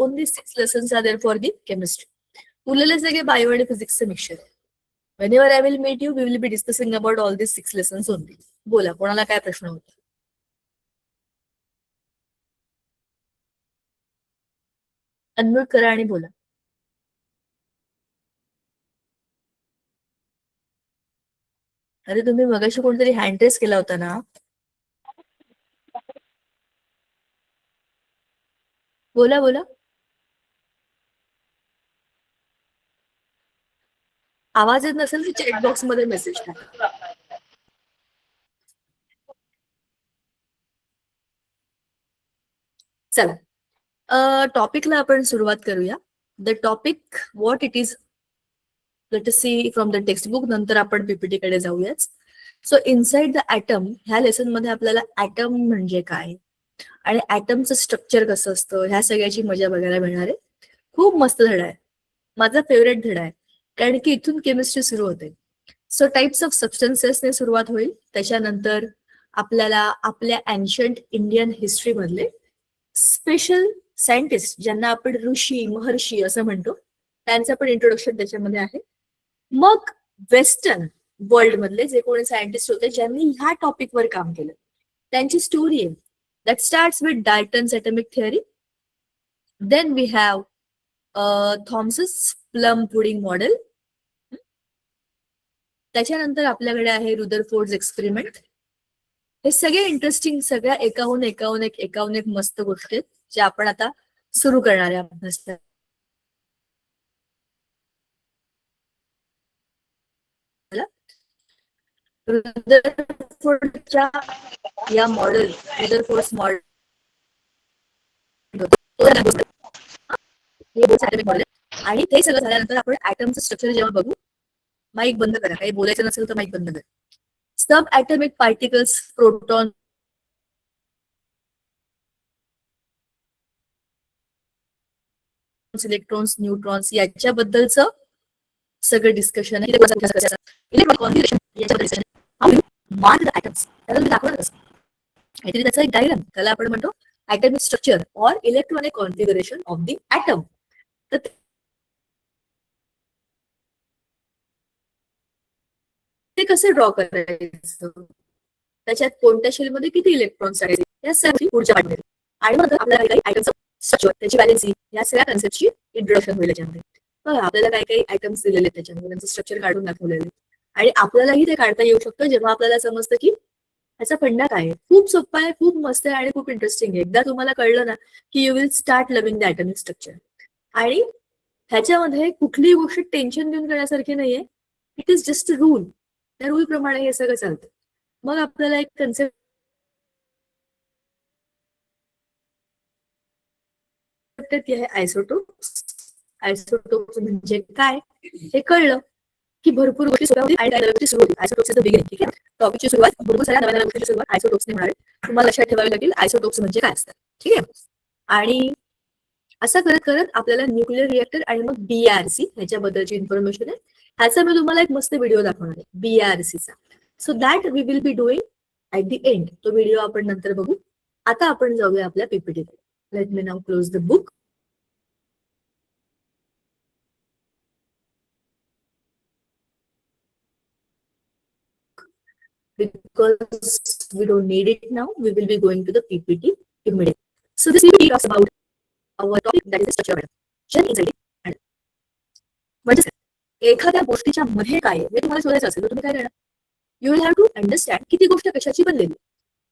only 6 lessons are there for the chemistry. उरलेले सगळे bio आणि फिजिक्सचं मिक्सचर आहे. Whenever I will meet you, we will be discussing about all these 6 lessons only. बोला, कोणाला काय प्रश्न होता? अनम्यूट करा आणि बोला. अरे तुम्ही मगाशी कोणतरी हँड रेस केला होता ना? बोला बोला. आवाज येत नसेल तर चॅट बॉक्स मध्ये मेसेज टाका. चला, टॉपिकला आपण सुरुवात करूया. The topic what it is, let us see from the textbook. नंतर आपण पीपीटी कडे जाऊयाच. सो इनसाइड द ॲटम ह्या लेसन मध्ये आपल्याला ॲटम म्हणजे काय आणि ॲटमचं स्ट्रक्चर कसं असतं ह्या सगळ्याची मजा बघायला मिळणार आहे. खूप मस्त धडा आहे, माझा फेवरेट धडा आहे, कारण की इथून केमिस्ट्री सुरू होते. सो टाइप्स ऑफ सबस्टन्सेसने सुरुवात होईल. त्याच्यानंतर आपल्याला आपल्या एन्शंट इंडियन हिस्ट्री मधले स्पेशल सायंटिस्ट ज्यांना आपण ऋषी महर्षी असं म्हणतो त्यांचं पण इंट्रोडक्शन त्याच्यामध्ये आहे. मग वेस्टर्न वर्ल्ड मधले जे कोणी सायंटिस्ट होते ज्यांनी ह्या टॉपिकवर काम केलं त्यांची स्टोरी आहे. That starts with Dalton's atomic theory. Then we have Thomson's plum pudding model. त्याच्यानंतर आपल्याकडे आहे रुदरफोर्ड एक्सपेरिमेंट. हे सगळे इंटरेस्टिंग, सगळ्या एकाहून एक मस्त गोष्टी आहेत ज्या आपण आता सुरू करणार आहे अभ्यास. रुदरफोर्डच्या या मॉडेल, रुदरफोर्ड मॉडेल आणि ते सगळं झाल्यानंतर आपण ॲटमचं स्ट्रक्चर जेव्हा बघू. माईक बंद करा, काही बोलायचं नसेल तर माईक बंद करा. सब atomic particles, proton, electrons, neutrons याच्याबद्दलचं सगळं डिस्कशन आहे. त्याचा एक डायग्राम, त्याला आपण म्हणतो atomic structure or electronic configuration of the atom. तर ते कसे ड्रॉ करायचं, त्याच्यात कोणत्या शेलमध्ये किती इलेक्ट्रॉन्स आहेत या सगळी पुढच्या पाठामध्ये. आणि मग आपल्याला काही आयटमचं स्ट्रक्चर, त्याची बॅलन्सी या सगळ्या कन्सेप्टची इंट्रोडक्शन होईल याच्यामध्ये. आपल्याला काही काही आयटम्स दिलेले त्याच्यामध्ये, त्यांचं स्ट्रक्चर काढून दाखवलेले आणि आपल्यालाही ते काढता येऊ शकतं जेव्हा आपल्याला समजतं की ह्याचा फंडा काय आहे. खूप सोपा आहे, खूप मस्त आहे आणि खूप इंटरेस्टिंग आहे. एकदा तुम्हाला कळलं ना की you will start loving the atomic structure. आणि ह्याच्यामध्ये कुठलीही गोष्ट टेन्शन घेऊन करण्यासारखी नाहीये. It is just a rule. त्या रूल प्रमाणे हे सगळं चालतं. मग आपल्याला एक कन्सेप्ट आहे आयसोटोप्स. आयसोटोप्स म्हणजे काय हे कळलं की भरपूर गोष्टी सुरू होती. आयसोटोप्सचं बिगिनिंग, ठीक आहे. टॉपिकची सुरुवात, भरपूर साऱ्या नव्या गोष्टीची सुरुवात आयसोटोप्सने होणार आहे. तुम्हाला लक्षात ठेवावी लागेल आयसोटोप्स म्हणजे काय असतात, ठीक आहे. आणि असं करत करत आपल्याला न्यूक्लिअर रिएक्टर आणि मग BRC ह्याच्याबद्दलची इन्फॉर्मेशन आहे. ह्याचा मी तुम्हाला एक मस्त व्हिडिओ दाखवणार आहे BRCचा. So that we will be doing at the end. तो व्हिडिओ आपण नंतर बघू. आता आपण जाऊया आपल्या पीपीटीकडे. Let me now close the book. Because we don't need it now, we will be going to the PPT immediately. So this PPT talks about our topic, that is the structure. म्हणजे एखाद्या गोष्टीच्या मध्ये काय हे तुम्हाला शोधायचं असेल तर तुम्ही काय करणार, you will have to understand की ती गोष्ट कशाची बनलेली.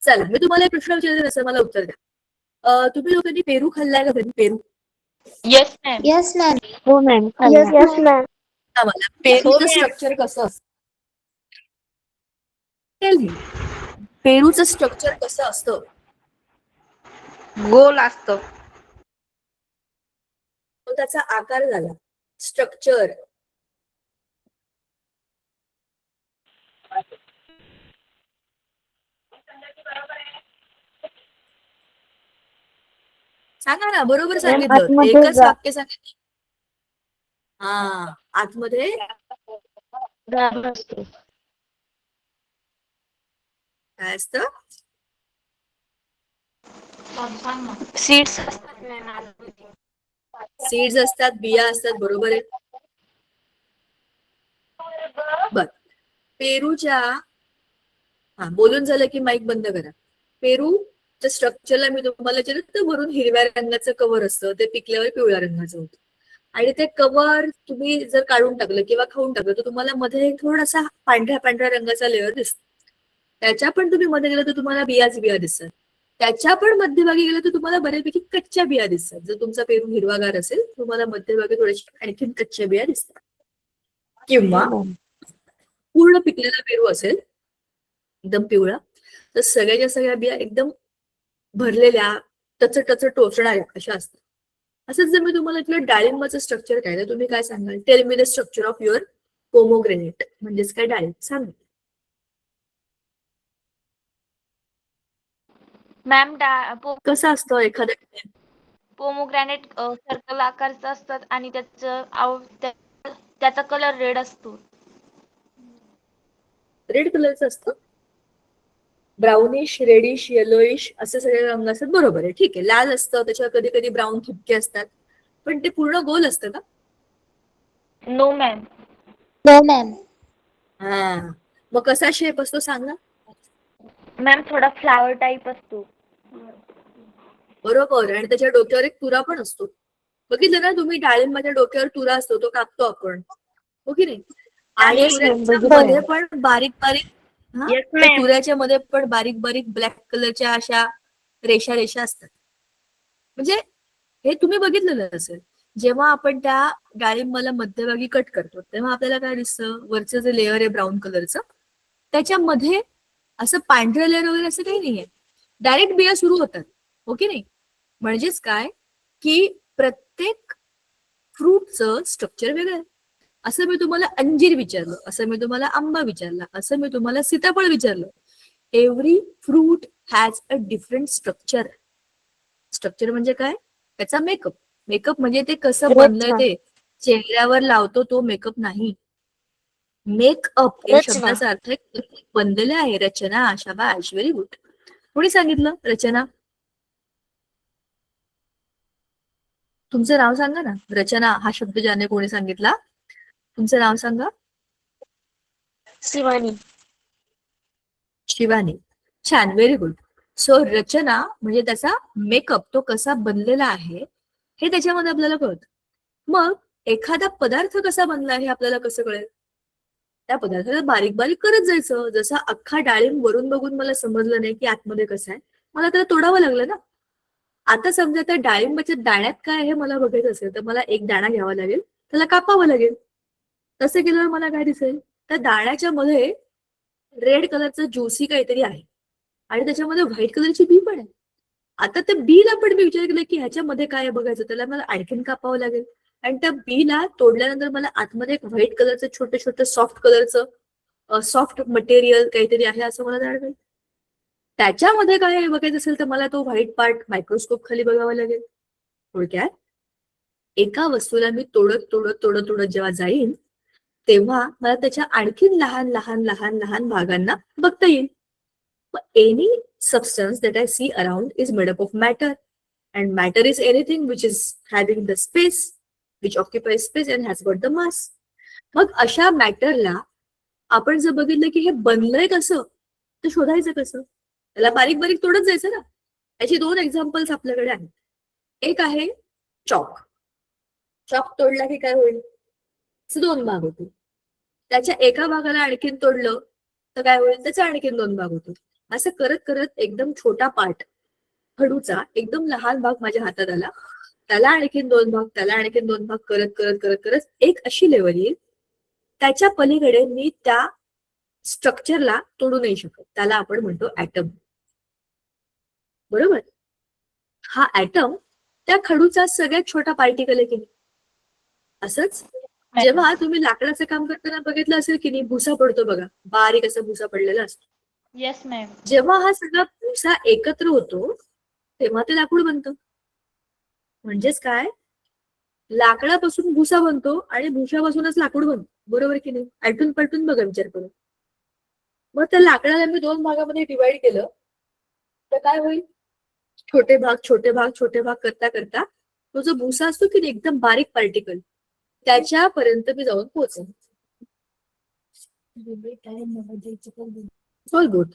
चला, मी तुम्हाला एक प्रश्न विचारते, तसं मला उत्तर द्या. तुम्ही लोकांनी पेरू खाल्लाय का कधी? पेरू? Yes ma'am. Yes ma'am. हो मॅम. Yes ma'am. मला पेरूचं स्ट्रक्चर कसं असतं? पेरूचं स्ट्रक्चर कसं असतं? गोल असतं. त्याचा आकार झाला, स्ट्रक्चर. सांगा ना, बरोबर सांगितलं, एकच वाक्य सांगितलं. हा, आतमध्ये काय असतं? सीड्स. सीड्स असतात, बिया असतात, बरोबर आहे. बर, पेरूच्या, हा बोलून झालं की माईक बंद करा. पेरूच्या स्ट्रक्चरला मी तुम्हाला विचारलं, वरून हिरव्या रंगाचं कव्हर असतं, ते पिकल्यावर पिवळ्या रंगाचं होतं. आणि ते कव्हर तुम्ही जर काढून टाकलं किंवा खाऊन टाकलं तर तुम्हाला मध्ये थोडासा पांढऱ्या पांढऱ्या रंगाचा लेअर दिसतो. त्याच्या पण तुम्ही मध्ये गेलं तर तुम्हाला बियाच बिया दिसतात. त्याच्या पण मध्यभागी गेलं तर तुम्हाला बऱ्यापैकी कच्च्या बिया दिसतात. जर तुमचा पेरू हिरवागार असेल तुम्हाला मध्यभागी थोड्याशा आणखीन कच्च्या बिया दिसतात. किंवा पूर्ण पिकलेला पेरू असेल एकदम पिवळा, तर सगळ्याच्या सगळ्या बिया एकदम भरलेल्या, टच टच टोचणाऱ्या अशा असतात. असंच जर मी तुम्हाला तुला डाळिंबाचं स्ट्रक्चर काय तर तुम्ही काय सांगाल? Tell me the structure of your pomegranate, म्हणजेच काय डाळिंब, सांग. मॅम कसं असतं एखादं पोमोग्रॅनेट सर्कल आकारचं असतात आणि त्याचा कलर रेड असतो. रेड कलरचं असतं, ब्राउनिश, रेडिश, येलोइश असे सगळे रंग असतात, बरोबर आहे, ठीक आहे. लाल असतं, त्याच्यावर कधी कधी ब्राऊन ठिपके असतात, पण ते पूर्ण गोल असतं का? No ma'am. No ma'am. हा, मग कसा शेप असतो सांगा? मॅम थोडा फ्लावर टाईप असतो. बरोबर, आणि त्याच्या डोक्यावर एक तुरा पण असतो. बघितलं ना तुम्ही, डाळिंबाच्या डोक्यावर तुरा असतो, तो कापतो आपण, हो की नाही? आणि तुऱ्याच्या मध्ये पण बारीक बारीक, हा, त्या तुऱ्याच्या मध्ये पण बारीक बारीक ब्लॅक कलरच्या अशा रेषा रेषा असतात. म्हणजे हे तुम्ही बघितलेलं असेल, जेव्हा आपण त्या डाळिंबाला मध्यभागी कट करतो तेव्हा आपल्याला काय दिसतं, वरचं जे लेअर आहे ब्राऊन कलरचं, त्याच्यामध्ये असं पांढरं लेअर वगैरे असं काही नाहीये, डायरेक्ट बिया सुरू होतात, हो की नाही? म्हणजेच काय की प्रत्येक फ्रूटचं स्ट्रक्चर वेगळं आहे. असं मी तुम्हाला अंजीर विचारलं, असं मी तुम्हाला आंबा विचारला, असं मी तुम्हाला सीताफळ विचारलं. Every fruit has a different structure. Structure म्हणजे काय? त्याचा मेकअप. मेकअप म्हणजे ते कसं बनलंय ते चेहऱ्यावर लावतो तो मेकअप नाही. मेकअप या शब्दाचा अर्थ बनलेलं आहे, रचना. शाबाश, व्हेरी गुड. कोणी सांगितलं रचना? तुमचं नाव सांगा ना. रचना हा शब्द ज्याने कोणी सांगितला, तुमचं नाव सांगा. शिवानी. शिवानी, छान, व्हेरी गुड. सो रचना म्हणजे त्याचा मेकअप, तो कसा बनलेला आहे हे त्याच्यामध्ये आपल्याला कळतं. मग एखादा पदार्थ कसा बनला हे आपल्याला कसं कळेल? त्या पदार्थाला बारीक बारीक करत जायचं. जसं अख्खा डाळिंब वरून बघून मला समजलं नाही की आतमध्ये कसं आहे, मला त्याला तोडावं लागलं ना. आता समजा त्या डाळिंबाच्या दाण्यात काय आहे मला बघायचं असेल तर मला एक दाणा घ्यावा लागेल, त्याला कापावं लागेल. तसं केल्यावर मला काय दिसेल, त्या दाण्याच्या मध्ये रेड कलरचं ज्युसी काहीतरी आहे आणि त्याच्यामध्ये व्हाईट कलरची बी पण आहे. आता त्या बीला पण मी विचार केला की ह्याच्यामध्ये काय आहे बघायचं, त्याला मला आणखीन कापावं लागेल. आणि त्या बीला तोडल्यानंतर मला आतमध्ये एक व्हाईट कलरचं छोटं छोटं सॉफ्ट कलरचं सॉफ्ट मटेरियल काहीतरी आहे असं मला जाणवेल. त्याच्यामध्ये काय आहे बघायचं असेल तर मला तो व्हाईट पार्ट मायक्रोस्कोप खाली बघावा लागेल. थोडक्यात एका वस्तूला मी तोडत तोडत तोडत तोडत जेव्हा जाईन तेव्हा मला त्याच्या आणखीन लहान लहान लहान लहान भागांना बघता येईल. Any substance that I see around is made up of matter, and matter is anything which is having the space, which occupies space and has got the mass. मग अशा मॅटरला आपण जर बघितलं की हे बनलंय कसं, तर शोधायचं कसं? त्याला बारीक बारीक तोडत जायचं ना. याची दोन एक्झाम्पल्स आपल्याकडे आहेत. एक आहे चॉक. चॉक तोडला की काय होईल? दोन भाग होतील. त्याच्या एका भागाला आणखीन तोडलं तर काय होईल? त्याचे आणखीन दोन भाग होतील. असं करत करत एकदम छोटा पार्ट खडूचा एकदम लहान भाग माझ्या हातात आला, त्याला आणखीन दोन भाग, त्याला आणखीन दोन भाग करत करत करत करत एक अशी लेवल येईल त्याच्या पलीकडे मी त्या स्ट्रक्चरला तोडू नाही शकत. त्याला आपण म्हणतो ऍटम, बरोबर? हा ऍटम त्या खडूचा सगळ्यात छोटा पार्टिकल आहे की नाही. असंच जेव्हा तुम्ही लाकडाचं काम करताना बघितलं असेल की नाही, भुसा पडतो बघा, बारीक असा भुसा पडलेला असतो. Yes ma'am. जेव्हा हा सगळा भुसा एकत्र होतो तेव्हा ते लाकूड बनतं. म्हणजेच काय, लाकडापासून भुसा बनतो आणि भुसापासूनच लाकूड बनतो, बरोबर की नाही? आलटून पलटून बघा, विचार करून. मग त्या लाकडाला मी दोन भागामध्ये डिवाइड केलं तर काय होईल? छोटे भाग छोटे भाग छोटे भाग करता करता तो जो भुसा असतो की नाही, एकदम बारीक पार्टिकल, त्याच्यापर्यंत मी जाऊन पोहोचेन. All good.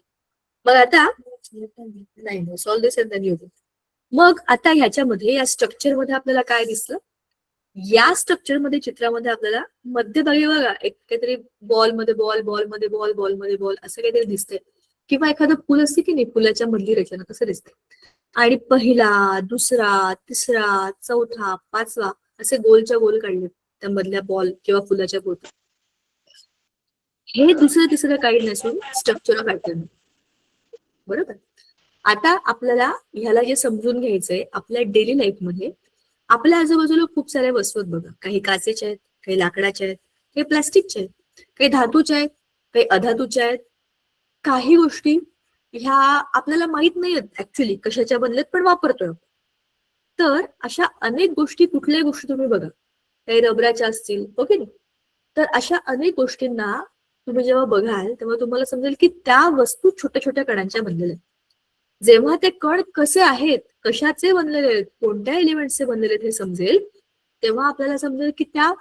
मग आता नाही solve this and then you. मग आता ह्याच्यामध्ये या स्ट्रक्चर मध्ये आपल्याला काय दिसलं? या स्ट्रक्चर मध्ये चित्रामध्ये आपल्याला मध्यभागी बघा एक काहीतरी बॉल मध्ये बॉल, बॉल मध्ये बॉल, बॉल मध्ये बॉल असं काहीतरी दिसतंय, किंवा एखादं फुल असते की नाही, फुलाच्या मधली रचना कसं दिसते. आणि पहिला, दुसरा, तिसरा, चौथा, पाचवा असे गोलच्या गोल काढले त्या मधल्या बॉल किंवा फुलाच्या भोवती. हे दुसरं तिसरं काही नसून स्ट्रक्चर ऑफ ॲटम. बरोबर. आता आपल्याला ह्याला जे समजून घ्यायचंय, आपल्या डेली लाईफमध्ये आपल्या आजूबाजूला खूप साऱ्या वस्तू आहेत बघा. काही काचेच्या आहेत, काही लाकडाच्या आहेत, काही प्लास्टिकच्या आहेत, काही धातूच्या आहेत, काही अधातूच्या आहेत. काही गोष्टी ह्या आपल्याला माहित नाहीयेत ऍक्च्युली कशाच्या बनलेत, पण वापरतोय. तर अशा अनेक गोष्टी, कुठल्याही गोष्टी तुम्ही बघा, काही रबराच्या असतील, ओके नाही. तर अशा अनेक गोष्टींना तुम्ही जेव्हा बघाल तेव्हा तुम्हाला समजेल की त्या वस्तू छोट्या छोट्या कणांच्या बनलेल्या आहेत. जेव्हा ते कण कसे आहेत, कशाचे बनलेले आहेत, कोणत्या एलिमेंटचे बनलेले आहेत हे समजेल, तेव्हा आपल्याला समजेल की त्या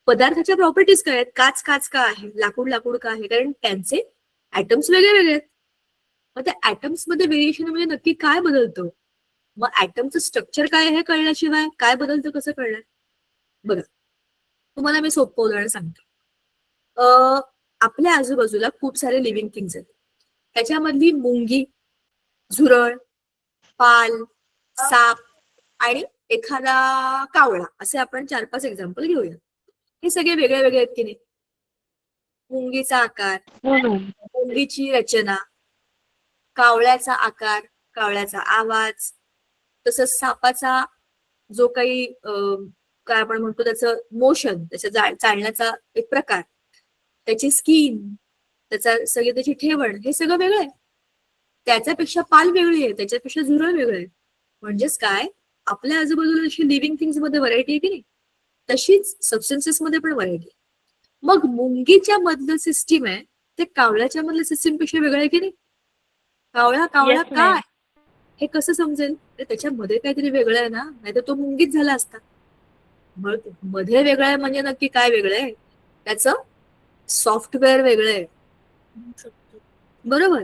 पदार्थाच्या प्रॉपर्टीज काय आहेत. काच काच का आहे, लाकूड लाकूड का आहे, कारण त्यांचे ऍटम्स वेगळे वेगळे आहेत. मग त्या ऍटम्स मध्ये व्हेरिएशन म्हणजे नक्की काय बदलतं? मग ऍटमचं स्ट्रक्चर काय आहे हे कळल्याशिवाय काय बदलतं कसं कळणार? बघा, तुम्हाला मी सोपं उदाहरण सांगतो. आपल्या आजूबाजूला खूप सारे लिव्हिंग थिंग्स आहेत. त्याच्यामधली मुंगी, झुरळ, पाल, साप आणि एखादा कावळा असे आपण 4-5 एक्झाम्पल घेऊया. हे सगळे वेगळे वेगळे आहेत की नाही. मुंगीचा आकार, मुंगीची रचना, कावळ्याचा आकार, कावळ्याचा आवाज, तसंच सापाचा जो काही काय आपण म्हणतो त्याचं मोशन, त्याच्या चालण्याचा एक प्रकार, त्याची स्किन, त्याचा सगळी त्याची ठेवण, हे सगळं वेगळं आहे. त्याच्यापेक्षा पाल वेगळी आहे, त्याच्यापेक्षा झुरळ वेगळं आहे. म्हणजेच काय, आपल्या आजूबाजूला जशी लिव्हिंग थिंग्स मध्ये व्हरायटी आहे की नाही, तशीच सबस्टन्सेस मध्ये पण व्हरायटी आहे. मग मुंगीच्या मधलं सिस्टीम आहे ते कावळ्याच्या मधल्या सिस्टीम पेक्षा वेगळं आहे की नाही. कावळा कावळा येस काय मॅम. हे कसं समजेल? तर त्याच्यामध्ये काहीतरी वेगळं आहे ना, नाहीतर तो मुंगीच झाला असता. मग मध्ये वेगळं आहे म्हणजे नक्की काय वेगळं आहे? त्याचं सॉफ्टवेअर वेगळं आहे. बरोबर.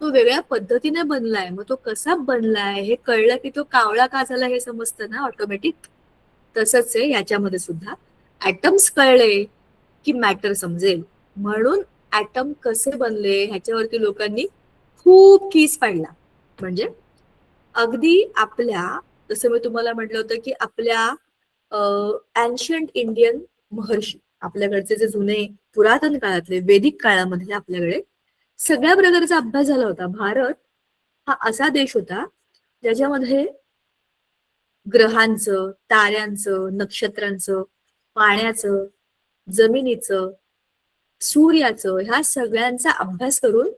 तो वेगळ्या पद्धतीने बनलाय. मग तो कसा बनलाय हे कळलं की तो कावळा का झाला हे समजतं ना ऑटोमॅटिक. तसंच आहे याच्यामध्ये सुद्धा. ऍटम्स कळले की मॅटर समजेल. म्हणून ऍटम कसे बनले ह्याच्यावरती लोकांनी खूप कीस पाडला. म्हणजे अगदी आपल्या, जसं मी तुम्हाला म्हटलं होतं की आपल्या एन्शियंट इंडियन महर्षी, आपल्याकडचे जे जुने पुरातन काळातले वैदिक काळामध्ये आपल्याकडे सगळ्या प्रकारचा अभ्यास झाला होता. भारत हा असा देश होता ज्याच्यामध्ये ग्रहांचं, ताऱ्यांचं, नक्षत्रांचं, पाण्याचं, जमिनीचं, सूर्याचं, ह्या सगळ्यांचा अभ्यास करून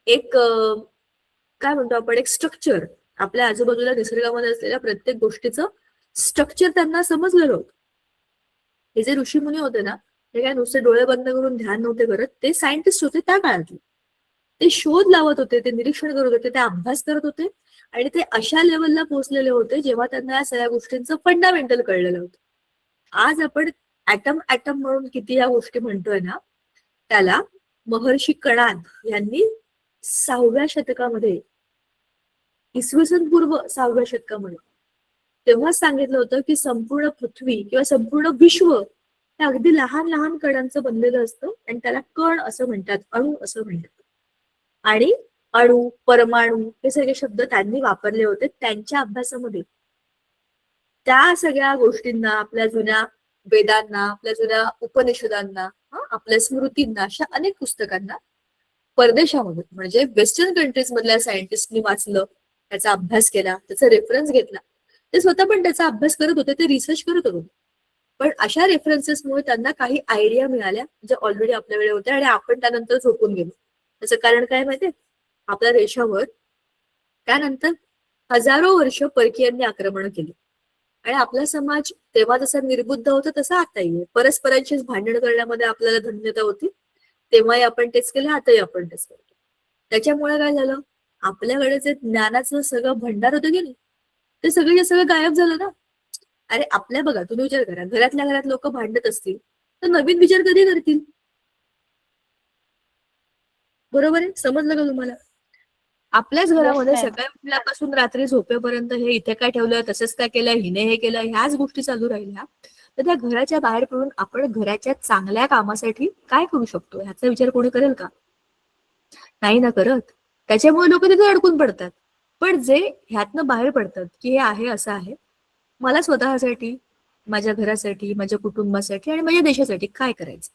एक काय म्हणतो आपण, एक स्ट्रक्चर, आपल्या आजूबाजूला निसर्गामध्ये असलेल्या प्रत्येक गोष्टीचं स्ट्रक्चर त्यांना समजलेलं होतं. हे जे ऋषीमुनी होते ना, ते काय नुसते डोळे बंद करून ध्यान नव्हते करत, ते सायंटिस्ट होते त्या काळातले. ते शोध लावत होते, ते निरीक्षण करत होते, ते अभ्यास करत होते, आणि ते अशा लेवलला पोहोचलेले होते जेव्हा त्यांना या सगळ्या गोष्टींचं फंडामेंटल कळलेलं होतं. आज आपण ऍटम ऍटम म्हणून किती या गोष्टी म्हणतोय ना, त्याला महर्षी कणाद यांनी 6व्या शतकामध्ये, इसवी सन पूर्व 6व्या शतकामध्ये, तेव्हाच सांगितलं होतं की संपूर्ण पृथ्वी किंवा संपूर्ण विश्व हे अगदी लहान लहान कणांचं बनलेलं असतं आणि त्याला कण असं म्हणतात, अणु असं म्हणतात. आणि अणु, परमाणु हे सगळे शब्द त्यांनी वापरले होते त्यांच्या अभ्यासामध्ये. त्या सगळ्या गोष्टींना, आपल्या जुन्या वेदांना, आपल्या जुन्या उपनिषदांना, आपल्या स्मृतींना, अशा अनेक पुस्तकांना परदेशामध्ये म्हणजे वेस्टर्न कंट्रीज मधल्या सायंटिस्टनी वाचलं, त्याचा अभ्यास केला, त्याचा रेफरन्स घेतला. ते स्वतः पण त्याचा अभ्यास करत होते, ते रिसर्च करत होते. पण अशा रेफरन्सेसमुळे त्यांना काही आयडिया मिळाल्या जे ऑलरेडी आपल्याकडे होत्या, आणि आपण त्यानंतर झोपून गेलो. त्याचं कारण काय माहितीये? आपल्या देशावर त्यानंतर हजारो वर्ष परकीयांनी आक्रमण केली, आणि आपला समाज तेव्हा जसा निर्बुद्ध होता तसा आताही आहे. परस्परांशीच भांडण करण्यामध्ये आपल्याला धन्यता होती. तेव्हाही आपण तेच केलं, आताही आपण तेच करतो. त्याच्यामुळे काय झालं, आपल्याकडे जे ज्ञानाचं सगळं भंडार होतं की नाही, ते सगळं गायब झालं ना. अरे आपल्या बघा, तुम्ही विचार करा, घरातल्या घरात लोक भांडत असतील तर नवीन विचार कधी करतील? बरोबर आहे, समजलं का तुम्हाला? आपल्याच येस घरामध्ये मॅम. सकाळी उठल्यापासून रात्री झोपेपर्यंत हे इथे काय ठेवलं, तसंच काय केलं, हिने हे केलं, ह्याच गोष्टी चालू राहिल्या तर त्या घराच्या बाहेर पडून आपण घराच्या चांगल्या कामासाठी काय करू शकतो ह्याचा विचार कोणी करेल का? नाही ना करत. त्याच्यामुळे लोक तिथे अडकून पडतात. पण जे ह्यातनं बाहेर पडतात की हे आहे असं आहे, मला स्वतःसाठी, माझ्या घरासाठी, माझ्या कुटुंबासाठी आणि माझ्या देशासाठी काय करायचं,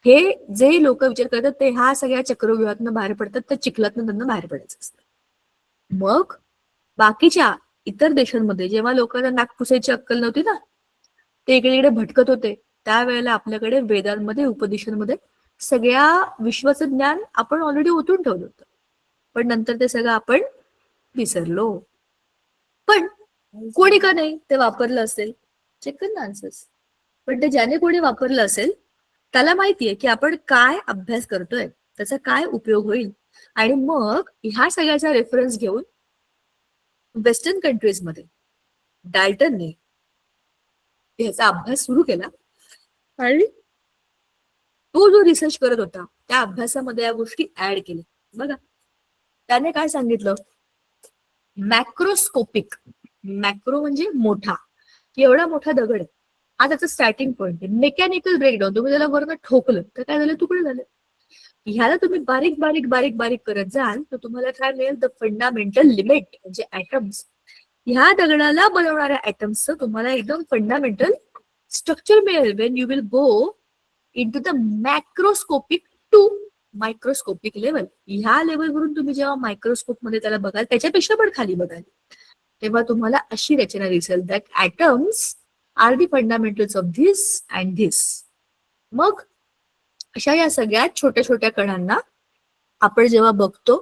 हे जे लोक विचार करतात ते ह्या सगळ्या चक्रव्यूहातनं बाहेर पडतात, त्या चिखलातनं त्यांना बाहेर पडायचं असतं. मग बाकीच्या इतर देशांमध्ये जेव्हा लोकांना नाक पुसायची अक्कल नव्हती ना, ते इकडे इकडे भटकत होते, त्यावेळेला आपल्याकडे वेदांमध्ये, उपदेशांमध्ये सगळ्या विश्वाचं ज्ञान आपण ऑलरेडी ओतून ठेवलं होतं. पण नंतर ते सगळं आपण विसरलो. पण कोणी का नाही ते वापरलं असेल? Chicken answers. पण ते ज्याने कोणी वापरलं असेल त्याला माहितीये की आपण काय अभ्यास करतोय, त्याचा काय उपयोग होईल. आणि मग ह्या सगळ्याचा रेफरन्स घेऊन वेस्टर्न कंट्रीजमध्ये डाल्टनने ह्याचा अभ्यास सुरू केला आणि तो जो रिसर्च करत होता त्या अभ्यासामध्ये या गोष्टी ऍड केल्या. बघा, त्याने काय सांगितलं, मॅक्रोस्कोपिक, मॅक्रो म्हणजे मोठा, की एवढा मोठा दगड आहे, हा त्याचा स्टार्टिंग पॉइंट आहे. मेकॅनिकल ब्रेकडाऊन, तुम्ही त्याला वरनं ठोकलं तर काय झालं, तुकडे झाले. ह्याला तुम्ही बारीक बारीक बारीक बारीक करत जाल तर तुम्हाला काय मिळेल, द फंडामेंटल लिमिट म्हणजे ऍटम्स. ह्या दगडाला बनवणाऱ्या ऍटम्सचं तुम्हाला एकदम फंडामेंटल स्ट्रक्चर मिळेल Wien you will go into the macroscopic to microscopic level. ह्या लेवलवरून तुम्ही जेव्हा मायक्रोस्कोप मध्ये त्याला बघाल, त्याच्यापेक्षा पण खाली बघाल, तेव्हा तुम्हाला अशी रचना दिसेल, that atoms are the fundamentals of this and this. मग अशा या सगळ्यात छोट्या छोट्या कणांना आपण जेव्हा बघतो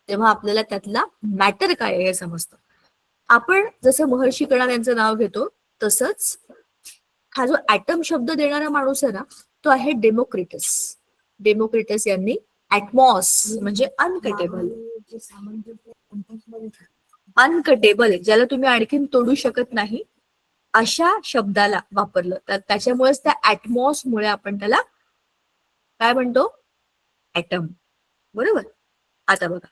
तेव्हा आपल्याला त्यातला मॅटर काय आहे हे समजतं. आपण जसं महर्षी कणाद यांचं नाव घेतो तसंच हा जो ऍटम शब्द देणारा माणूस आहे ना, तो आहे डेमोक्रिटस. डेमोक्रिटस यांनी ऍटमॉस म्हणजे अनकटेबल, अनकटेबल ज्याला तुम्ही आणखीन तोडू शकत नाही अशा शब्दाला वापरलं. तर त्याच्यामुळेच त्या ऍटमॉस मुळे आपण त्याला काय म्हणतो, ऍटम. बरोबर. आता बघा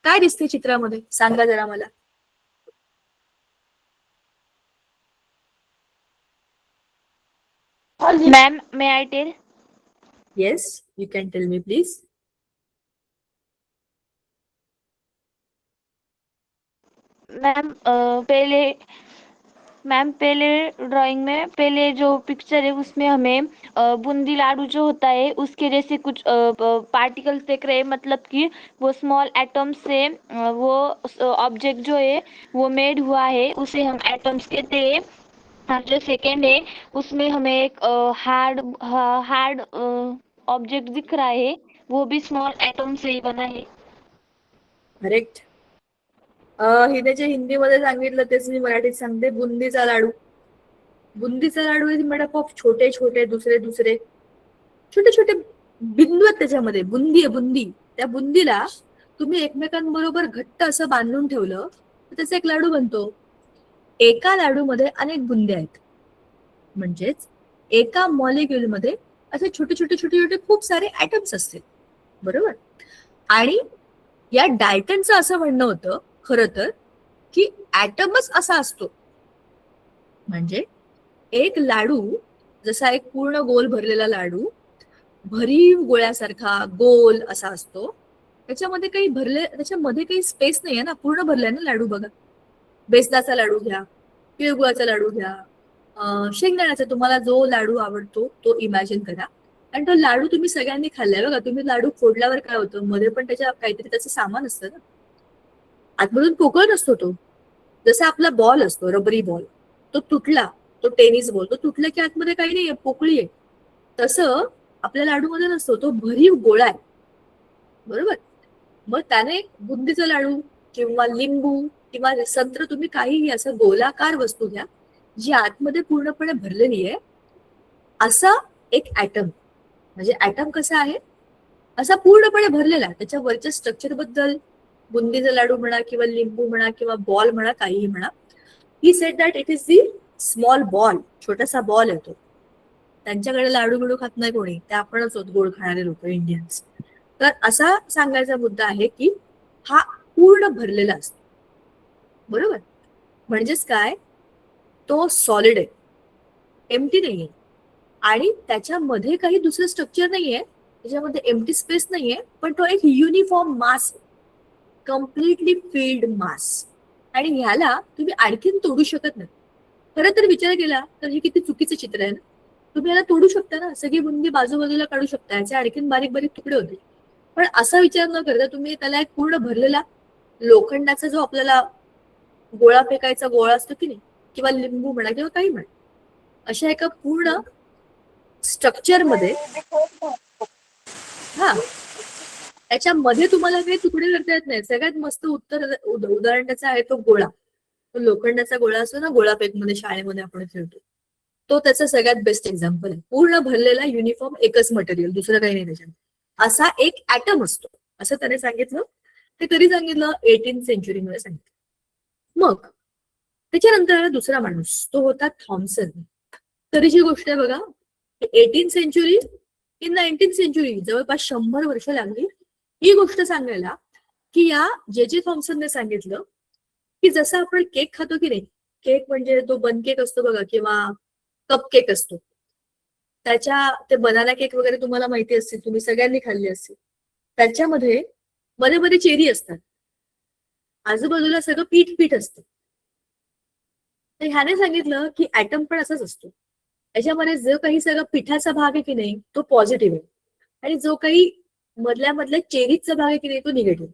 काय दिसते चित्रामध्ये, सांगा जरा मला. Ma'am may I tell? Yes, you can tell me please. Ma'am पहले मैम पहले ड्राइंग में पहले जो पिक्चर है उसमें हमें बूंदी लाडू जो होता है उसके जैसे कुछ पार्टिकल्स दिख रहे हैं, मतलब कि वो स्मॉल एटम से वो ऑब्जेक्ट जो है वो मेड हुआ है, उसे हम एटम्स कहते हैं। और जो सेकेंड है उसमें हमें एक हार्ड हार्ड ऑब्जेक्ट दिख रहा है, वो भी स्मॉल एटम से ही बना है। करेक्ट. हिने जे हिंदीमध्ये सांगितलं तेच मी मराठीत सांगते. बुंदीचा लाडू. बुंदीचा लाडू इज मेड अप ऑफ छोटे छोटे दुसरे दुसरे छोटे छोटे बिंदू आहेत त्याच्यामध्ये. बुंदी आहे बुंदी. त्या बुंदीला तुम्ही एकमेकांबरोबर घट्ट असं बांधून ठेवलं तर त्याचा एक लाडू बनतो. एका लाडूमध्ये अनेक बुंदे आहेत, म्हणजेच एका मॉलिक्युल मध्ये असे छोटे छोटे छोटे छोटे खूप सारे ऍटम्स असतील. बरोबर. आणि या डाल्टनचं असं म्हणणं होतं खरं तर की ऍटमच असा असतो, म्हणजे एक लाडू जसा एक पूर्ण गोल भरलेला लाडू भरीव गोळ्यासारखा गोल असा असतो, त्याच्यामध्ये काही भरले, त्याच्यामध्ये काही स्पेस नाहीये ना, पूर्ण भरलाय ना लाडू. बघा, बेसनाचा लाडू घ्या, तिळगुळाचा लाडू घ्या, शेंगदाण्याचा, तुम्हाला जो लाडू आवडतो तो इमॅजिन करा. आणि तो लाडू तुम्ही सगळ्यांनी खाल्लाय बघा. तुम्ही लाडू फोडल्यावर काय होतं, मध्ये पण त्याच्या काहीतरी त्याचं सामान असतं ना, आतमधून पोकळ नसतो तो. जसा आपला बॉल असतो, रबरी बॉल, तो तुटला, तो टेनिस बॉल, तो तुटला की आतमध्ये काही नाहीये, पोकळी आहे. तसं आपल्या लाडूमध्ये नसतो, तो भरीव गोळा आहे. बरोबर. मग त्याने बुंदीचा लाडू किंवा लिंबू किंवा संत्र, तुम्ही काहीही असं गोलाकार वस्तू घ्या जी आतमध्ये पूर्णपणे भरलेली आहे, असा एक ऍटम. म्हणजे ऍटम कसा आहे, असा पूर्णपणे भरलेला. त्याच्या वरच्या स्ट्रक्चर बद्दल बुंदीचा लाडू म्हणा किंवा लिंबू म्हणा किंवा बॉल म्हणा, काहीही म्हणा, he said that it is the small ball, छोटासा बॉल येतो. त्यांच्याकडे लाडू बिडू खात नाही कोणी, ते आपणच होत गोड खाणारे लोक इंडियन्स. तर असा सांगायचा मुद्दा आहे की हा पूर्ण भरलेला असतो, बरोबर. म्हणजेच काय, तो सॉलिड आहे, एम्प्टी नाहीये, आणि त्याच्यामध्ये काही दुसरं स्ट्रक्चर नाहीये, त्याच्यामध्ये एम्प्टी स्पेस नाहीये, पण तो एक युनिफॉर्म मास, कम्प्लिटली फिल्ड मास. आणि ह्याला तुम्ही आणखीन तोडू शकत नाही. खरं तर विचार केला तर हे किती चुकीचं चित्र आहे ना. तुम्ही याला तोडू शकता ना, सगळी बुंदी बाजूबाजूला काढू शकता, याचे आणखीन बारीक बारीक तुकडे होते. पण असा विचार न करता तुम्ही त्याला एक पूर्ण भरलेला लोखंडाचा जो आपल्याला गोळा फेकायचा गोळा असतो की नाही, किंवा लिंबू म्हणा किंवा काही म्हणा, अशा एका पूर्ण स्ट्रक्चर मध्ये, हा, त्याच्यामध्ये तुम्हाला काही तुकडे करता येत नाही. सगळ्यात मस्त उदाहरण त्याचं आहे तो गोळा. तो लोखंडाचा गोळा असतो ना, गोळाफेक मध्ये शाळेमध्ये आपण खेळतो, तो त्याचा सगळ्यात बेस्ट एक्झाम्पल आहे. पूर्ण भरलेला युनिफॉर्म एकच मटेरियल, दुसरं काही नाही त्याच्यात, असा एक ऍटम असतो, असं त्याने सांगितलं. ते कधी सांगितलं, 18th सेंचुरीमध्ये सांगितलं. मग त्याच्यानंतर दुसरा माणूस, तो होता थॉम्सन. तरीची गोष्ट आहे बघा, 18th century in 19th century, जवळपास 100 वर्ष लागली ही गोष्ट सांगायला, की या जे थॉम्सनने सांगितलं की जसं आपण केक खातो की नाही, केक म्हणजे तो बन केक असतो बघा, किंवा कप केक असतो, त्याच्या ते बनाना केक वगैरे तुम्हाला माहिती असतील, तुम्ही सगळ्यांनी खाल्ली असतील. त्याच्यामध्ये मध्ये मध्ये चेरी असतात, आजूबाजूला सगळं पीठ पीठ असतं. तर ह्याने सांगितलं की ऍटम पण असंच असतो. याच्यामध्ये जो काही सगळं पिठाचा भाग आहे की नाही तो पॉझिटिव्ह आहे, आणि जो काही मधल्या मधल्या चेरीचा भाग आहे की नाही तो निगेटिव्ह.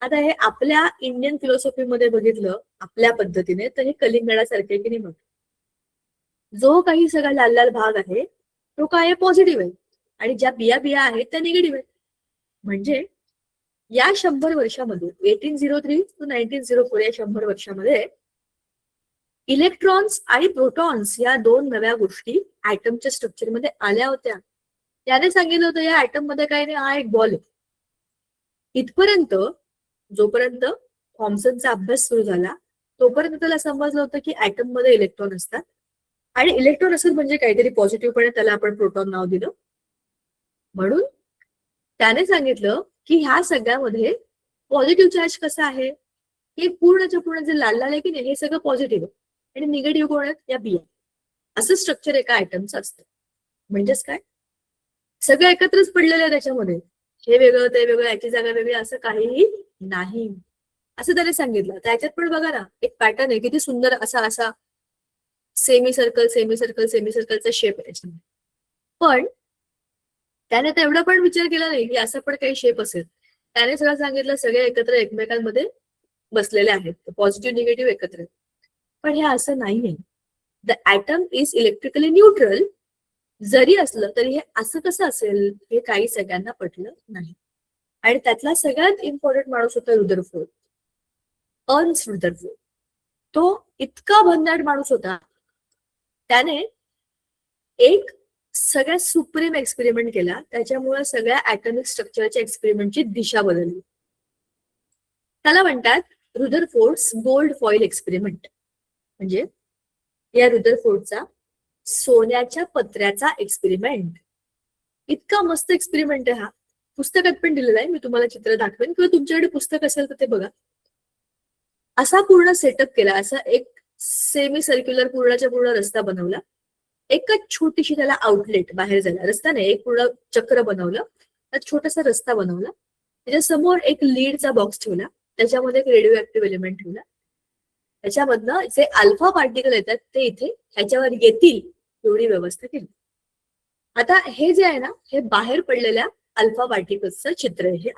आता हे आपल्या इंडियन फिलॉसॉफीमध्ये बघितलं आपल्या पद्धतीने, तर हे कलिंगडासारखे की नाही, बघ, जो काही सगळा लाल लाल भाग आहे तो काय आहे, पॉझिटिव्ह आहे, आणि ज्या बिया बिया आहेत त्या निगेटिव्ह आहेत. म्हणजे या 100 वर्षामध्ये, 1803 टू 1904, या 100 वर्षामध्ये इलेक्ट्रॉन्स आणि प्रोटॉन्स या दोन नव्या गोष्टी ऍटमच्या स्ट्रक्चरमध्ये आल्या होत्या. त्याने सांगितलं होतं या ऍटम मध्ये काही नाही, हा एक बॉल आहे. इथपर्यंत जोपर्यंत थॉम्सनचा अभ्यास सुरू झाला तोपर्यंत त्याला समजलं होतं की ऍटम मध्ये इलेक्ट्रॉन असतात, आणि इलेक्ट्रॉन असत म्हणजे काहीतरी पॉझिटिव्ह, पण त्याला आपण प्रोटॉन नाव दिलं. म्हणून त्याने सांगितलं की ह्या सगळ्यामध्ये पॉझिटिव्ह चार्ज कसा आहे, हे पूर्णच्या पूर्ण जे लाल लाल आहे की नाही हे सगळं पॉझिटिव्ह आहे, आणि निगेटिव्ह कोण आहेत, या बिया. असं स्ट्रक्चर एका आयटमचं असतं. म्हणजेच काय, सगळं एकत्रच पडलेलं आहे त्याच्यामध्ये, हे वेगळं ते वेगळं, याची जागा वेगळी, असं काहीही नाही, असं त्याने सांगितलं. त्याच्यात पण बघा ना, एक पॅटर्न आहे किती सुंदर, असा असा semi circle semi circle semi सर्कलचा शेप आहे त्याच्यामध्ये. पण त्याने तर एवढा पण विचार केला नाही की असं पण काही शेप असेल. त्याने सगळं सांगितलं सगळे एकत्र एकमेकांमध्ये बसलेले आहेत, पॉझिटिव्ह निगेटिव्ह एकत्र आहेत. पण हे असं नाहीये. The atom is electrically neutral जरी असलं तरी हे असं कसं असेल, हे काही सगळ्यांना पटलं नाही. आणि त्यातला सगळ्यात इम्पॉर्टंट माणूस होता रुदरफोर्ड, अर्न्स्ट रुदरफोर्ड. तो इतका भन्नाट माणूस होता, त्याने एक सगळ्यात सुप्रीम एक्सपेरिमेंट केला, त्याच्यामुळे सगळ्या ऍटॉमिक स्ट्रक्चरच्या एक्सपेरिमेंटची दिशा बदलली. त्याला म्हणतात रुदरफोर्ड्स गोल्ड फॉईल एक्सपेरिमेंट. म्हणजे या रुदरफोर्डचा सोन्याच्या पत्र्याचा एक्सपेरिमेंट. इतका मस्त एक्सपेरिमेंट आहे हा, पुस्तकात पण दिलेला आहे, मी तुम्हाला चित्र दाखवेन, किंवा तुमच्याकडे पुस्तक असेल तर ते बघा. असा पूर्ण सेटअप केला, असा एक सेमी सर्क्युलर पूर्णच्या पूर्ण रस्ता बनवला, एकच छोटीशी त्याला आउटलेट बाहेर जायला, रस्ता नाही, एक पूर्ण चक्र बनवलं, त्यात छोटासा रस्ता बनवला, त्याच्या समोर एक लीडचा बॉक्स ठेवला, त्याच्यामध्ये एक रेडिओ ऍक्टिव्ह एलिमेंट ठेवला, त्याच्यामधनं जे अल्फा पार्टिकल येतात ते इथे ह्याच्यावर येतील एवढी व्यवस्था केली. आता हे जे आहे ना, हे बाहेर पडलेल्या अल्फा पार्टिकल्सचं चित्र आहे हे.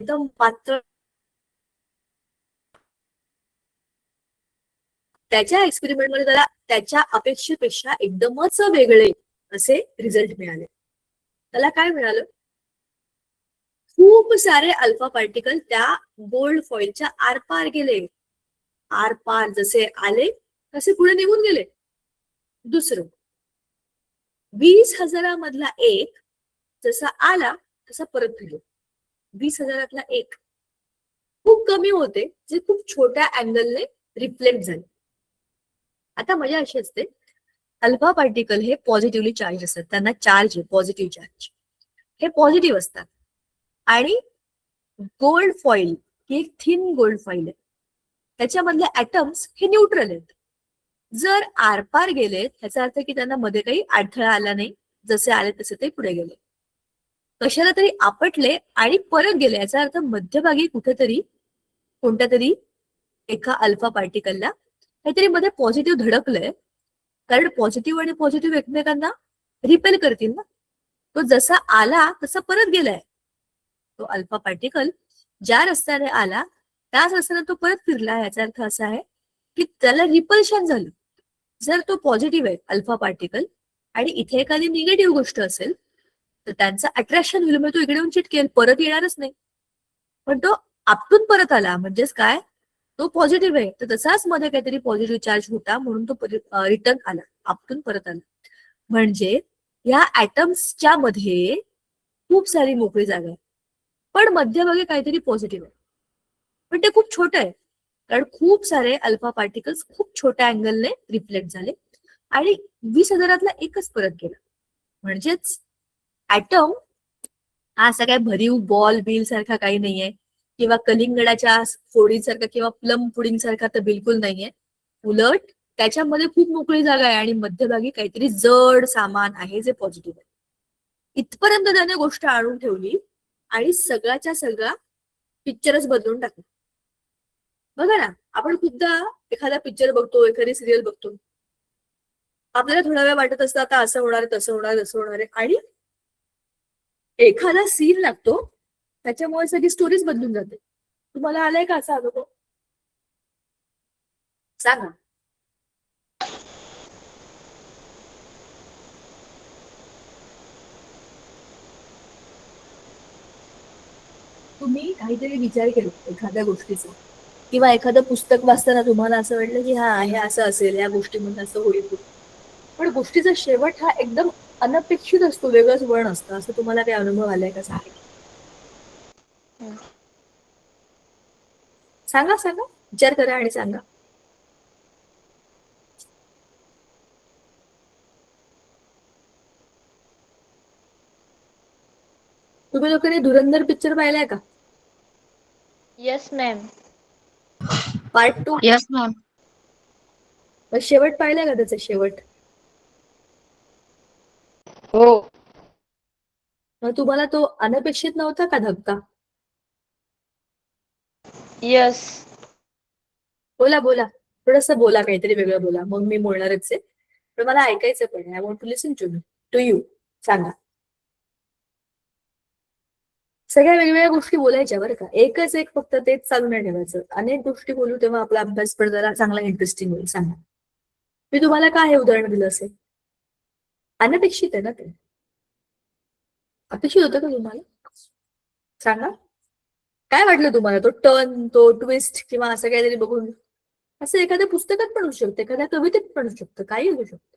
एकदम पातळ त्याच्या एक्सपेरिमेंटमध्ये त्याला त्याच्या अपेक्षेपेक्षा एकदमच वेगळे असे रिझल्ट मिळाले. त्याला काय मिळालं? खूप सारे अल्फा पार्टिकल त्या गोल्ड फॉइलच्या आरपार गेले. आरपार जसे आले तसे पुढे निघून गेले. दुसरं, 20,000 मधला एक जसा आला तसा परत फिरलो. 20,000 एक खूप कमी होते जे खूप छोट्या अँगलने रिफ्लेक्ट झाले. आता मजा अशी असते, अल्फा पार्टिकल हे पॉझिटिव्हली चार्ज असतात, त्यांना चार्ज आहे पॉझिटिव्ह चार्ज, हे पॉझिटिव्ह असतात. आणि गोल्ड फॉइल ही एक थिन गोल्ड फॉइल आहे, त्याच्यामधले ऍटम्स हे न्यूट्रल आहेत. जर आरपार गेलेत ह्याचा अर्थ की त्यांना मध्ये काही अडथळा आला नाही, जसे आले तसे ते पुढे गेले. कशाला तरी आपटले आणि परत गेले याचा अर्थ मध्यभागी कुठेतरी कोणत्या तरी एका अल्फा पार्टिकलला काहीतरी मध्ये पॉझिटिव्ह धडकलंय, कारण पॉझिटिव्ह आणि पॉझिटिव्ह एकमेकांना रिपेल करतील ना. तो जसा आला तसा परत गेलाय. तो अल्फा पार्टिकल ज्या रस्त्याने आला त्याच रस्त्याने तो परत फिरला. याचा अर्थ असा आहे की त्याला रिपल्शन झालं. जर तो पॉझिटिव्ह आहे अल्फा पार्टिकल आणि इथे एखादी निगेटिव्ह गोष्ट असेल तर त्यांचं अट्रॅक्शन होईल, म्हणजे तो इकडे येऊन चिटकेल, परत येणारच नाही. पण तो आपटून परत आला म्हणजेच काय, तो पॉझिटिव्ह आहे तर तसाच मध्ये काहीतरी पॉझिटिव्ह चार्ज होता म्हणून तो रिटर्न आला, आपटून परत आला. म्हणजे या ऍटम्सच्या मध्ये खूप सारी मोकळी जागा आहे, पण मध्यभागी काहीतरी पॉझिटिव्ह आहे. पण ते खूप छोटं आहे, कारण खूप सारे अल्फा पार्टिकल्स खूप छोट्या अँगलने रिफ्लेक्ट झाले आणि 20,000 एकच परत गेला. म्हणजेच ऍटम हा असा काय भरीव बॉल बिल सारखा काही नाहीये, किंवा कलिंगडाच्या फोडीसारखा किंवा प्लम पुडिंग सारखा तर बिलकुल नाहीये. उलट त्याच्यामध्ये खूप मोकळी जागा आहे आणि मध्यभागी काहीतरी जड सामान आहे जे पॉझिटिव्ह आहे. इथपर्यंत त्याने गोष्ट आणून ठेवली आणि सगळ्याच्या सगळा पिक्चरच बदलून टाकला. बघा ना, आपण खूपदा एखादा पिक्चर बघतो, एखादी सिरियल बघतो, आपल्याला थोडा वेळ वाटत असतं आता असं होणार आहे, तसं होणार आहे, तसं होणार आहे, आणि एखादा सीन लागतो त्याच्यामुळे सगळी स्टोरीज बदलून जाते. तुम्हाला आलाय का असा अनुभव? सांगा. तुम्ही काहीतरी विचार केला एखाद्या गोष्टीचा, किंवा एखादं पुस्तक वाचताना तुम्हाला असं वाटलं की हा हे असं असेल, या गोष्टीमध्ये असं होईल, पण गोष्टीचा शेवट हा एकदम अनपेक्षित असतो, वेगळंच वळण असतं. असं तुम्हाला काही अनुभव आलाय का? सांगा सांगा, विचार करा आणि सांगा. तुम्ही लोकांनी धुरंधर पिक्चर पाहिलाय का? Yes ma'am. Part 2? Yes ma'am. शेवट पाहिलाय का त्याचा शेवट? हो. मग तुम्हाला तो अनपेक्षित नव्हता का धक्का? यस. बोला बोला, थोडस बोला, काहीतरी वेगळं बोला, मग मी बोलणारच आहे, पण मला ऐकायचं पण. I want to listen to you. सांगा. सगळ्या वेगवेगळ्या गोष्टी बोलायच्या बरं का, एकच एक फक्त तेच चालू नाही ठेवायचं. अनेक गोष्टी बोलू तेव्हा आपला अभ्यास पण जरा चांगला इंटरेस्टिंग होईल. सांगा. मी तुम्हाला काय हे उदाहरण दिलं असेल? अनपेक्षित आहे ना ते. अपेक्षित होतं का तुम्हाला? सांगा. काय वाटलं तुम्हाला? तो टर्न, तो ट्विस्ट, किंवा असं काहीतरी बघून? असं एखाद्या पुस्तकात पण होऊ शकतं, एखाद्या कवितेत पण होऊ शकतं, काही होऊ शकतं.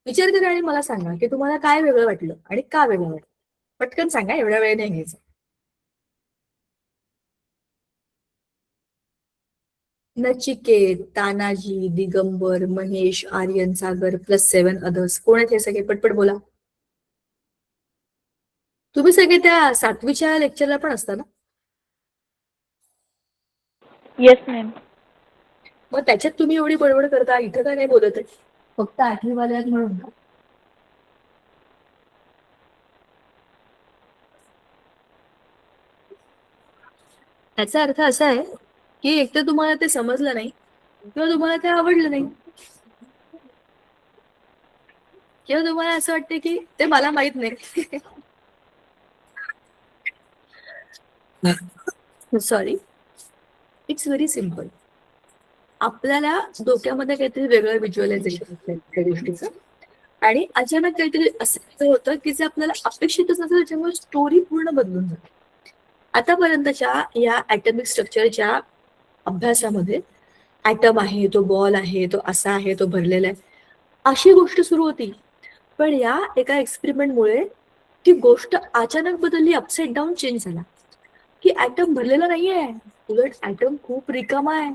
विचार करा आणि मला सांगा की तुम्हाला काय वेगळं वाटलं आणि का वेगळं वाटलं. पटकन सांगा, एवढा वेळ नाही घ्यायचा. नचिकेत, तानाजी, दिगंबर, महेश, आर्यन, सागर +7 अदर्स. कोण आहेत हे सगळे? पटपट बोला. तुम्ही सगळे त्या 7वीच्या लेक्चरला पण असता ना? Yes ma'am. मग त्याच्यात तुम्ही एवढी बडबड करता, इथं का नाही बोलत आहे? फक्त 8वी वाल्यात म्हणून का? त्याचा अर्थ असा आहे की एकतर तुम्हाला ते समजलं नाही, किंवा तुम्हाला ते आवडलं नाही, किंवा तुम्हाला असं वाटतं की ते मला माहित नाही. सॉरी. It's very simple. आपल्याला डोक्यामध्ये काहीतरी वेगळं व्हिज्युअलायझेशन असतं त्या गोष्टीचं आणि अचानक काहीतरी असं होतं की जे आपल्याला अपेक्षितच नसतं, त्याच्यामुळे स्टोरी पूर्ण बदलून जाते. आतापर्यंतच्या या ऍटमिक स्ट्रक्चरच्या अभ्यासामध्ये ऍटम आहे, तो बॉल आहे, तो असा आहे, तो भरलेला आहे, अशी गोष्ट सुरू होती. पण या एका एक्सपेरिमेंटमुळे ती गोष्ट अचानक बदलली, अपसाइड डाऊन चेंज झाला की ऍटम भरलेला नाहीये, उलट ऍटम खूप रिकामा आहे.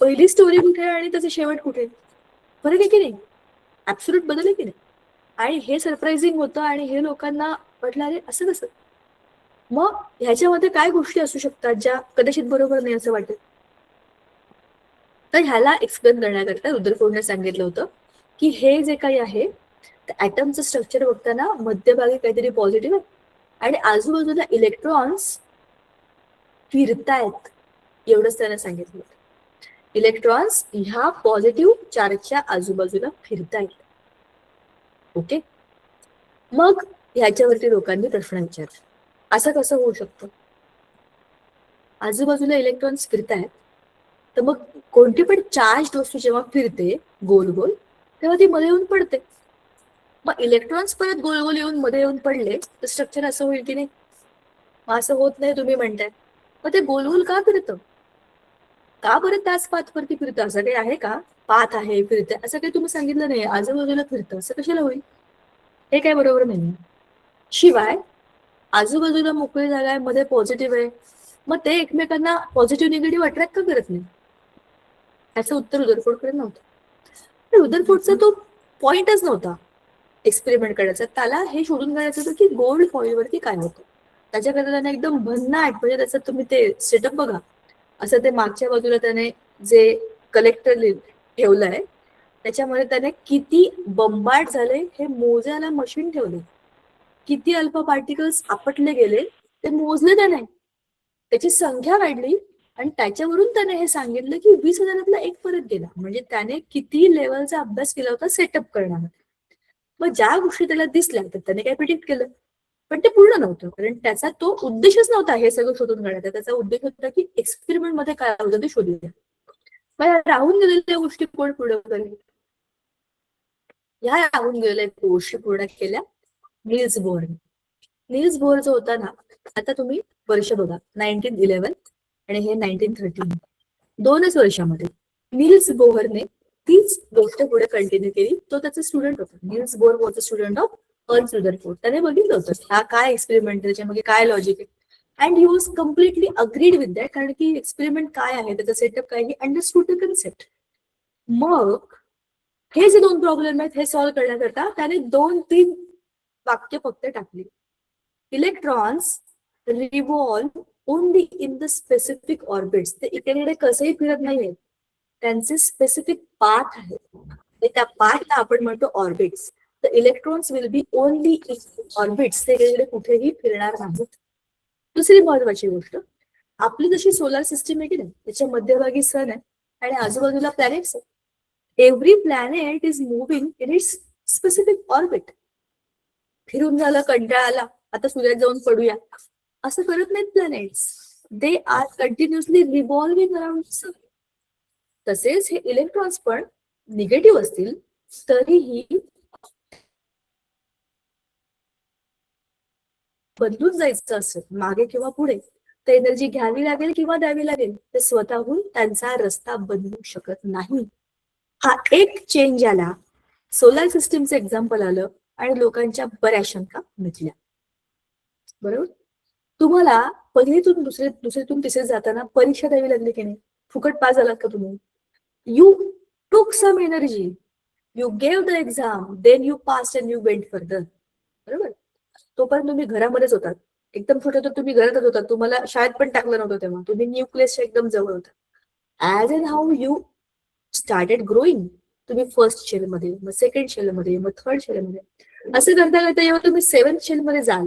पहिली स्टोरी कुठे आणि त्याचा शेवट कुठे, फरक आहे की नाही, ऍब्सोल्यूट बदल आहे की नाही. आणि हे सरप्राइझिंग होतं आणि हे लोकांना वाटलं अरे असं कसं. मग ह्याच्यामध्ये काय गोष्टी असू शकतात ज्या कदाचित बरोबर नाही असं वाटेल. तर ह्याला एक्सप्लेन करण्याकरता रुदरफोर्डने सांगितलं होतं की हे जे काही आहे ऍटमचं स्ट्रक्चर बघताना मध्यभागी काहीतरी पॉझिटिव्ह आहे आणि आजूबाजूला इलेक्ट्रॉन्स फिरतायत, एवढंच त्याने सांगितलं होतं. इलेक्ट्रॉन्स ह्या पॉझिटिव्ह चार्जच्या आजूबाजूला फिरतायत. ओके. मग ह्याच्यावरती लोकांनी प्रश्न विचारला, असं कसं होऊ शकतं, आजूबाजूला इलेक्ट्रॉन्स फिरतायत तर मग कोणती पण चार्ज वस्तू जेव्हा फिरते गोल गोल तेव्हा ती मध्ये येऊन पडते. मग इलेक्ट्रॉन्स परत गोल गोल येऊन मध्ये येऊन पडले तर स्ट्रक्चर असं होईल की नाही. मग असं होत नाही तुम्ही म्हणताय, मग ते गोल गोल का फिरतं, का बरं त्याच पाथवरती फिरतं, असं काही आहे का, पाथ आहे फिरते असं काही तुम्ही सांगितलं नाही, आजूबाजूला फिरतं असं कशाला होईल, हे काय बरोबर नाही. शिवाय आजूबाजूला मोकळी जागा आहे, मध्ये पॉझिटिव्ह आहे, मग ते एकमेकांना पॉझिटिव्ह निगेटिव्ह अट्रॅक्ट का करत नाही, याचं उत्तर रुदरफोर्डकडे नव्हतं. रुदरफोर्डचा तो पॉइंटच नव्हता एक्सपेरिमेंट करायचा, त्याला हे शोधून काढायचं होतं की गोल्ड फॉइलवरती काय होतं. त्याच्याकरता त्याने एकदम भन्नाट, म्हणजे त्याचं तुम्ही ते सेटअप बघा, असं ते मागच्या बाजूला त्याने जे कलेक्टर ठेवलंय त्याच्यामध्ये त्याने किती बंबाट झाले हे मोजायला मशीन ठेवले, किती अल्प पार्टिकल्स आपटले गेले ते मोजले त्याने, त्याची संख्या वाढली आणि त्याच्यावरून त्याने हे सांगितलं की 20,000 एक परत गेला. म्हणजे त्याने किती लेवलचा अभ्यास केला होता सेटअप करण्यामध्ये. मग ज्या गोष्टी त्याला दिसल्या तर त्याने काय प्रिडिक्ट केलं, पण ते पूर्ण नव्हतं, कारण त्याचा तो उद्देशच नव्हता हे सगळं शोधून काढायचा. त्याचा उद्देश होता की एक्सपेरिमेंट मध्ये काय होतं ते शोधूया. मग राहून गेलेल्या गोष्टी कोण पुढे करेल, ह्या राहून गेलेल्या गोष्टी पूर्ण केल्या नील्स बोहरने. नील्स बोहर जो होता ना, आता तुम्ही वर्ष बघा, 1911 आणि हे 1913, 2च वर्षामध्ये नील्स बोहरने तीच गोष्ट पुढे कंटिन्यू केली. तो त्याचा स्टुडंट होता. Niels Bohr was a student of Ernst Rutherford. त्याने बघितलं होतं हा काय एक्सपेरिमेंट, त्याच्यामध्ये काय लॉजिक आहे, and he was completely agreed with that, कारण की एक्सपेरिमेंट काय आहे, त्याचा सेटअप काय, ही अंडरस्टूड द कन्सेप्ट. मग हे जे 2 प्रॉब्लेम आहेत हे सॉल्व्ह करण्याकरता त्याने 2-3 वाक्य फक्त टाकली. Electrons revolve only in the specific orbits. ते इकडे कसंही फिरत नाहीये, त्यांचे स्पेसिफिक पाथ आहे, त्या पाथला आपण म्हणतो ऑर्बिट्स. तर electrons will be only in orbits, ते इकडे कुठेही फिरणार नाहीत. दुसरी महत्वाची गोष्ट, आपली जशी सोलार सिस्टीम आहे की नाही, त्याच्या मध्यभागी सन आहे आणि आजूबाजूला प्लॅनेट्स आहेत. Every planet is moving in its specific orbit. फिरून झालं, कंटाळा आला, आता सूर्यात जाऊन पडूया, असं करत नाहीत planets. They are continuously revolving around sun. तसेच हे इलेक्ट्रॉन्स पण निगेटिव्ह असतील तरीही बदलून जायचं असेल मागे किंवा पुढे, तर एनर्जी घ्यावी लागेल किंवा द्यावी लागेल, ते स्वतःहून त्यांचा रस्ता बदलू शकत नाही. हा एक चेंज आला, सोलार सिस्टीमचं एक्झाम्पल आलं आणि लोकांच्या बऱ्याच शंका मिटल्या. बरोबर. तुम्हाला पहिलीतून दुसरीतून तिसरीत जाताना परीक्षा द्यावी लागली की नाही, फुकट पास झालात का तुम्ही, you took some energy, you gave the exam, then you pass and you went further. बरोबर. तोपर्यंत तुम्ही घरामध्येच होतात, एकदम छोटे होतात, तुम्ही घरातच होतात, तुम्हाला शाळेत पण टाकलं नव्हतं तेव्हा, तुम्ही न्यूक्लियसच्या एकदम जवळ होता. As and how you started growing, तुम्ही फर्स्ट शेल मध्ये, मग सेकंड शेल मध्ये, मग थर्ड शेल मध्ये, असं करता करता जेव्हा तुम्ही 7th शेल मध्ये जाल,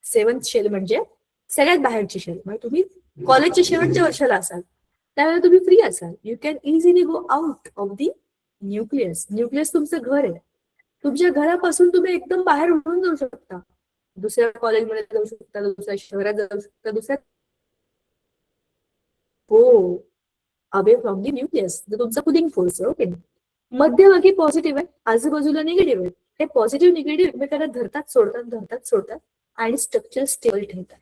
7th शेल म्हणजे सगळ्यात बाहेरची शेल, म्हणजे तुम्ही कॉलेजच्या शेवटच्या वर्षाला असाल, त्यावेळेला तुम्ही फ्री असाल, you can easily go out of the nucleus. Nucleus तुमचं घर आहे, तुमच्या घरापासून तुम्ही एकदम बाहेर उडून जाऊ शकता, दुसऱ्या कॉलेजमध्ये जाऊ शकता, दुसऱ्या शहरात जाऊ शकता, दुसऱ्या. हो, अवे फ्रॉम दी न्यूक्लियस. तुमचा पुलिंग फोर्स आहे. ओके. मध्यभागी पॉझिटिव्ह आहे, आजूबाजूला निगेटिव्ह आहे. हे पॉझिटिव्ह निगेटिव्ह एकमेकांना धरतात सोडतात आणि स्ट्रक्चर स्टेबल ठेवतात.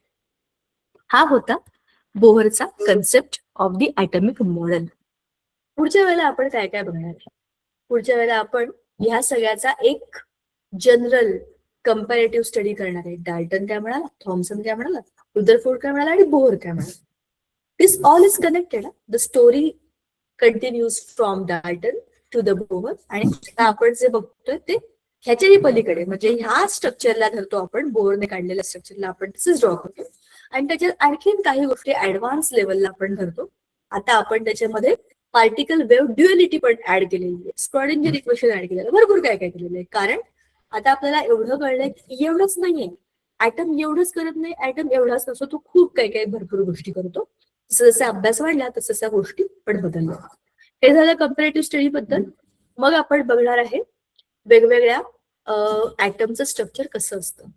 हा होता बोहरचा concept of the atomic model. पुढच्या वेळेला आपण काय काय बघणार आहे? पुढच्या वेळेला आपण ह्या सगळ्याचा एक जनरल कंपॅरेटिव्ह स्टडी करणार आहे. डाल्टन काय म्हणाला, थॉमसन काय म्हणाला, रुदरफोर्ड काय म्हणाला आणि बोहर काय म्हणाला. This all is connected. The story continues from Dalton to the Bohr. आणि आपण जे बघतोय ते ह्याच्याही पलीकडे, म्हणजे ह्या स्ट्रक्चरला धरतो आपण, बोहरने काढलेल्या स्ट्रक्चरला आपण तसंच ड्रॉ करतो. आणि त्याच्यात आणखीन काही गोष्टी ऍडव्हान्स लेवलला आपण धरतो. आता आपण त्याच्यामध्ये पार्टिकल वेव्ह ड्युअलिटी पण ऍड केलेली आहे, स्क्रॉडिंजर इक्वेशन ऍड केलेलं, भरपूर काय काय केलेलं आहे. कारण आता आपल्याला एवढं कळलंय की एवढंच नाहीये, ऍटम एवढंच करत नाही, ऍटम एवढाच नसतो, तो खूप काही काही भरपूर गोष्टी करतो. जसं जसा अभ्यास वाढला तसं त्या गोष्टी पण बदलल्या. हे झालं कंपॅरेटिव्ह स्टडी बद्दल. मग आपण बघणार आहे वेगवेगळ्या ऍटमचं स्ट्रक्चर कसं असतं.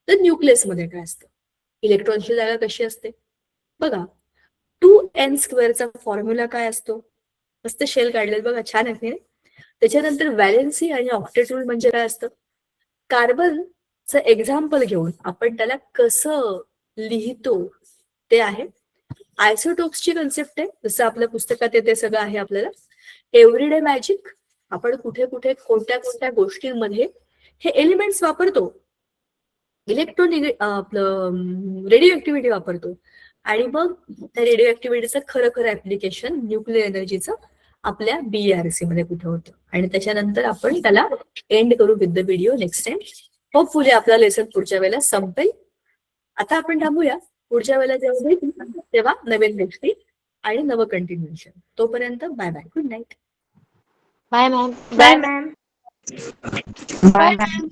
तर न्यूक्लियस मध्ये काय असतं, इलेक्ट्रॉनची जागा कशी असते बघा. 2n² फॉर्म्युला काय असतो, मस्त शेल काढलेलं बघा, छान आहे. त्याच्यानंतर व्हॅलेन्सी आणि ऑक्टेट रूल म्हणजे काय असतं. कार्बनचं एक्झाम्पल घेऊन आपण त्याला कसं लिहितो ते आहे. आयसोटोप्सची कन्सेप्ट आहे, जसं आपल्या पुस्तकात येते सगळं आहे आपल्याला. एव्हरीडे मॅजिक, आपण कुठे कुठे कोणत्या कोणत्या गोष्टींमध्ये हे एलिमेंट्स वापरतो. आपलं रेडिओ ऍक्टिव्हिटी वापरतो. आणि मग त्या रेडिओ ऍक्टिव्हिटीचं खरं खरं ऍप्लिकेशन न्यूक्लिअर एनर्जीचं आपल्या BRC मध्ये कुठे होतं. आणि त्याच्यानंतर आपण त्याला एंड करू with the video next time. Hopefully आपला लेसन पुढच्या वेळेला संपेल. आता आपण थांबूया. पुढच्या वेळेला जेव्हा भेटू तेव्हा नवीन गोष्टी आणि नवं कंटिन्युएशन. तोपर्यंत bye bye, good night. Bye ma'am. Bye ma'am. Bye ma'am.